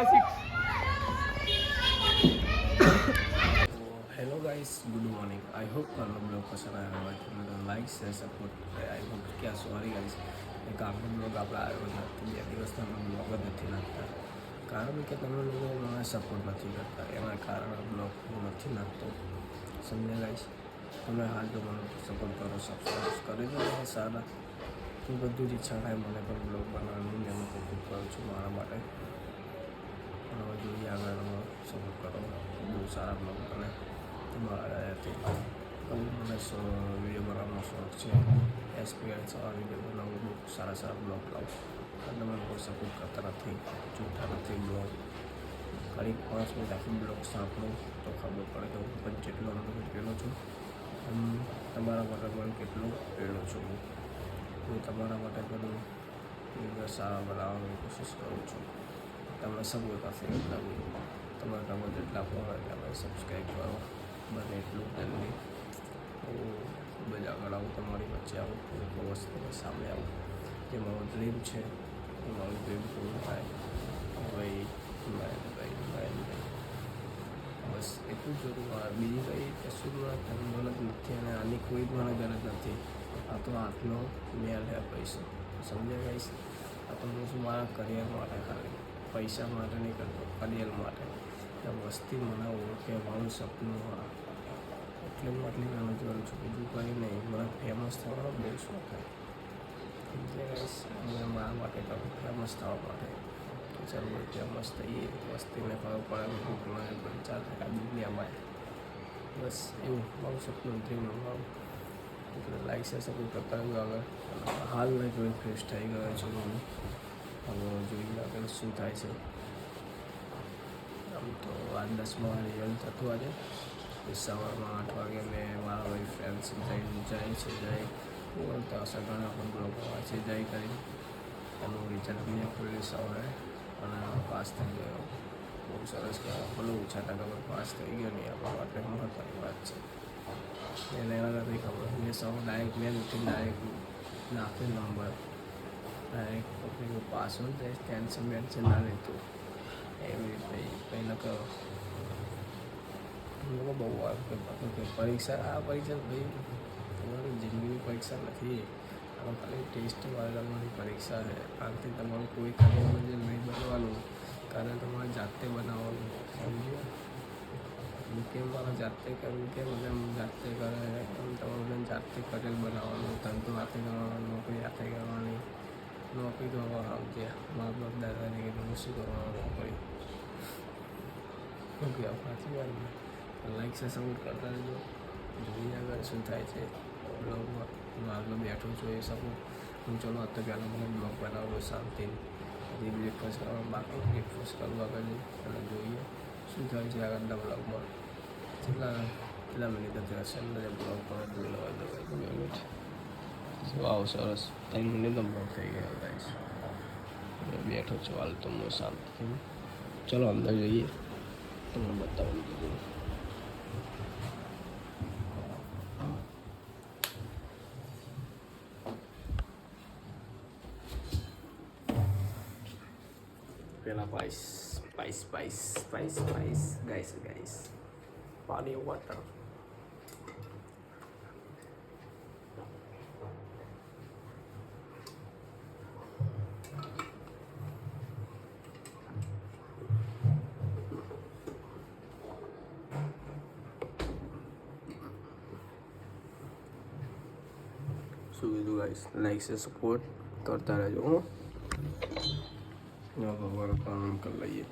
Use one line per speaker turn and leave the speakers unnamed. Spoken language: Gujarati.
Hello guys, good morning. I hope कल ब्लॉग पसंद आया होगा तो like share support I hope क्या सॉरी गाइस एक आपનો બ્લોગ આપણે આવ્યો નથી 2 દિવસથી અમે બ્લોગ જ નથી નાખતા કારણ કે તમે લોકો મને સપોર્ટ નથી કરતા એના કારણે બ્લોગ હું નથી નાખતો સમજ્યા ગાઈસ તમે હાલ તો મને સપોર્ટ કરો સબસ્ક્રાઈબ કરી દો સારા તો બધું જ ઈચ્છા થાય મને પણ બ્લોગ બનાવવાની ને હું ખૂબ કરું છું મારા માટે હવે જોઈએ આગળ સપોર્ટ કરો બહુ સારા બ્લોગ બને તમારા મને વિડીયો બનાવવાનો શોખ છે એક્સપિરિયન્સ આ વિડીયો બનાવવું બહુ સારા સારા બ્લોગ લાવું તમે લોકો સપોર્ટ કરતા નથી જૂઠા નથી બ્લોગ ખાલી 5 મિનિટ આખી બ્લોગ સાંભળો તો ખબર પડે કે હું પણ જેટલો અનુભવ પેલો છું તમારા માટે પણ કેટલું પેલો છું હું તમારા માટે પણ વિડીયો સારા બનાવવાની કોશિશ કરું છું તમે સપોર્ટ કરશે એટલા બી તમારા તમે જેટલા પણ હોય તમે સબસ્ક્રાઈબ કરો બને એટલું જલ્દી હું ખૂબ જ આગળ આવું તમારી વચ્ચે આવું એક વસ્તુની સામે આવું જે મારો ડ્રીમ છે એ મારું ડ્રીમ પૂરું થાય ભાઈ બસ એટલું જ જોતું મારે બીજી કંઈ કશું મને ગરજ નથી અને આની કોઈ જ મને ગરજ નથી આ તો હાથનો મેળ છે પૈસો સમજ્યા ગઈશ આ તો હું શું મારા કરિયર માટે ખાલી પૈસા માટે નહીં કરતો કરિયર માટે વસ્તી મને ઓળખે મારું સપનું હા એટલે હું આટલી મહેનત કરું છું બીજું કંઈ નહીં મને ફેમસ થવાનો બહુ શોખ થાય એટલે ગઈશ હું મારા માટે કરું ફેમસ થવા માટે તો ચાલો ફેમસ થઈએ વસ્તીને ખબર પડે ખૂબ મને પ્રચાર થાય આ દુનિયામાં બસ એવું મારું સપનું ડ્રીમ મારું એટલે લાઈક છે સપોર્ટ કરતા રહ્યું આગળ હાલ મેં થોડી ફ્રેશ થઈ ગયો છું હું હવે જોઈએ આગળ શું થાય છે આમ તો આજ 10મા રિઝલ્ટ હતું આજે સવારમાં 8 વાગે મેં મારા ભાઈ ફ્રેન્ડ્સ જાય છે જાય બોલતા હશે ઘણા પણ બ્લોગ આવે છે જાય કરી એનું રિઝલ્ટ બી ખોલ્યું સવારે અને પાસ થઈ ગયો બહુ સરસ કહેવાય ભલે ઓછા ટકા પર પાસ થઈ ગયો નહીં આપણા માટે મહત્વની વાત છે એને એના નથી ખબર મેં સવાર ડાયરેક્ટ મેં ઉઠીને ડાયરેક્ટ નાખ્યો નંબર ડાયરેક્ટ પાસ હોય તો ટેન્શન બેન્શન ના લેતું એવી રીતે કંઈ ન કરો લોકો બહુ આવે કે પરીક્ષા આ પરીક્ષા ભાઈ તમારી જિંદગીની પરીક્ષા નથી આમાં ખાલી ટેસ્ટ વાળવાની પરીક્ષા છે આનાથી તમારું કોઈ કાર્ય મંજિલ નહીં બનવાનું કારણ તમારે જાતે બનાવવાનું સમજ્યા કેમ મારા જાતે કરવું કેમ બધા જાતે કરે એમ તમારું જાતે કરેલ બનાવવાનું ધંધો હાથે કરવાનો નોકરી હાથે કરવાની નોકરી કરવા આવજે મા બાપ દાદાને કીધું શું કરવાનું નોકરી ઓકે સાચી વાત લાઈક છે સપોર્ટ કરતા રહેજો જોઈએ આગળ શું થાય છે બ્લોગમાં હું આગળ બેઠો છું એ સપોર્ટ હું ચલો અત્યારે પહેલાં મને બ્લોગ બનાવવો શાંતિ હજી બ્રેકફાસ્ટ કરવા બાકી બ્રેકફાસ્ટ કરવું આગળ અને જોઈએ શું થાય છે આગળના બ્લોગમાં કેટલા મિનિટ હતી હશે અંદર બ્લોગ પર જોઈ લેવા દો 2 મિનિટ વાવ સરસ 3 મિનિટ તો બ્લોગ થઈ ગયો ગાઈસ બેઠો છું હાલ તો હું શાંતિથી ચલો અંદર જઈએ તમને બતાવું બધું પેલા સ્પાઈસ ગાઈસ પાણી વોટર શું કીધું ગાઈસ લાઈક છે સપોર્ટ કરતા રહેજો હું ભગવાન કામ કરી લઈએ